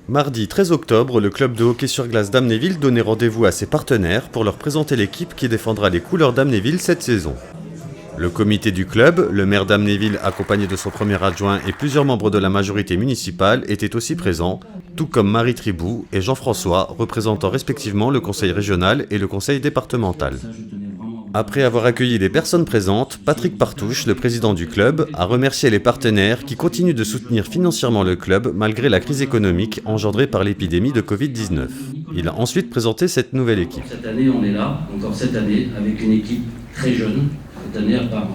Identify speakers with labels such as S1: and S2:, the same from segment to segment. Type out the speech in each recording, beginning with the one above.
S1: Mardi 13 octobre, le club de hockey sur glace d'Amnéville donnait rendez-vous à ses partenaires pour leur présenter l'équipe qui défendra les couleurs d'Amnéville cette saison. Le comité du club, le maire d'Amnéville accompagné de son premier adjoint et plusieurs membres de la majorité municipale étaient aussi présents, tout comme Marie Tribou et Jean-François, représentant respectivement le conseil régional et le conseil départemental. Après avoir accueilli les personnes présentes, Patrick Partouche, le président du club, a remercié les partenaires qui continuent de soutenir financièrement le club malgré la crise économique engendrée par l'épidémie de Covid-19. Il a ensuite présenté cette nouvelle équipe.
S2: Cette année, on est là, encore cette année, avec une équipe très jeune. Cette année, à part,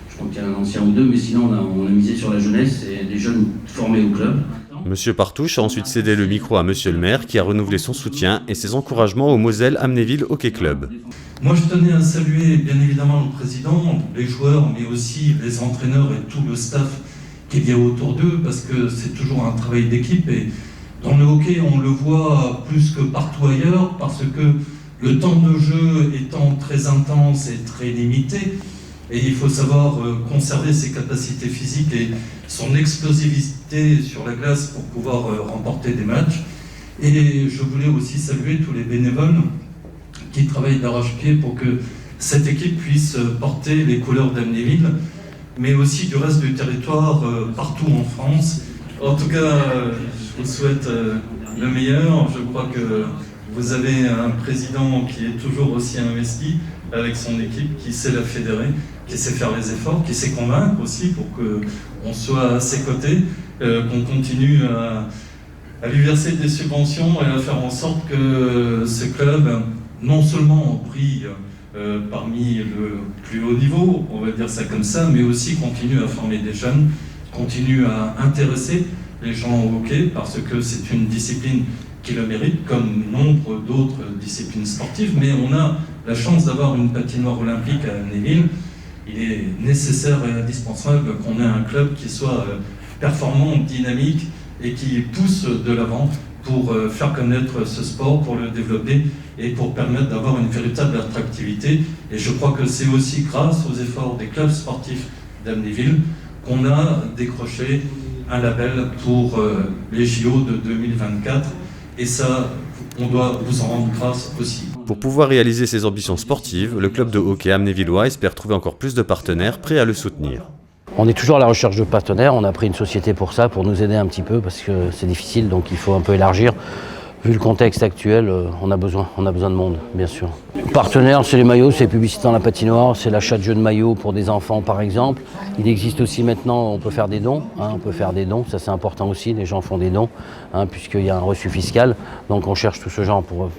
S2: je crois qu'il y a un ancien ou deux, mais sinon on a misé sur la jeunesse et des jeunes formés au club.
S1: Monsieur Partouche a ensuite cédé le micro à Monsieur le maire qui a renouvelé son soutien et ses encouragements au Moselle Amnéville Hockey Club.
S3: Moi je tenais à saluer bien évidemment le président, les joueurs, mais aussi les entraîneurs et tout le staff qu'il y a autour d'eux, parce que c'est toujours un travail d'équipe. Et dans le hockey, on le voit plus que partout ailleurs, parce que le temps de jeu étant très intense et très limité, et il faut savoir conserver ses capacités physiques et son explosivité sur la glace pour pouvoir remporter des matchs. Et je voulais aussi saluer tous les bénévoles qui travaillent d'arrache-pied pour que cette équipe puisse porter les couleurs d'Amnéville, mais aussi du reste du territoire partout en France. En tout cas, je vous souhaite le meilleur. Je crois que vous avez un président qui est toujours aussi investi avec son équipe, qui sait la fédérer, qui sait faire les efforts, qui sait convaincre aussi pour qu'on soit à ses côtés, qu'on continue à lui verser des subventions et à faire en sorte que ce club, non seulement brille parmi le plus haut niveau, on va dire ça comme ça, mais aussi continue à former des jeunes, continue à intéresser les gens au hockey, parce que c'est une discipline qui le mérite, comme nombre d'autres disciplines sportives, mais on a la chance d'avoir une patinoire olympique à Amnéville. Il est nécessaire et indispensable qu'on ait un club qui soit performant, dynamique et qui pousse de l'avant pour faire connaître ce sport, pour le développer et pour permettre d'avoir une véritable attractivité. Et je crois que c'est aussi grâce aux efforts des clubs sportifs d'Amnéville qu'on a décroché un label pour les JO de 2024. Et ça, on doit vous en rendre grâce aussi.
S1: Pour pouvoir réaliser ses ambitions sportives, le club de hockey amnévillois espère trouver encore plus de partenaires prêts à le soutenir.
S4: On est toujours à la recherche de partenaires, on a pris une société pour ça, pour nous aider un petit peu, parce que c'est difficile, donc il faut un peu élargir. Vu le contexte actuel, on a besoin de monde, bien sûr. Partenaires, c'est les maillots, c'est les publicités dans la patinoire, c'est l'achat de jeux de maillots pour des enfants par exemple. Il existe aussi maintenant, on peut faire des dons, ça c'est important aussi, les gens font des dons, puisqu'il y a un reçu fiscal. Donc on cherche tout ce genre pour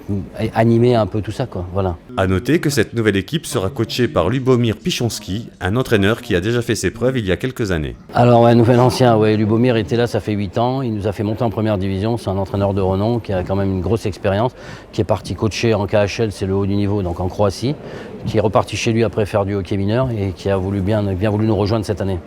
S4: animer un peu tout ça, quoi. Voilà.
S1: A noter que cette nouvelle équipe sera coachée par Lubomir Pichonski, un entraîneur qui a déjà fait ses preuves il y a quelques années.
S4: Alors un nouvel ancien, Lubomir était là, ça fait 8 ans, il nous a fait monter en première division, c'est un entraîneur de renom qui a quand même une grosse expérience, qui est parti coacher en KHL, c'est le haut du niveau, donc en Croatie, qui est reparti chez lui après faire du hockey mineur et qui a bien voulu nous rejoindre cette année.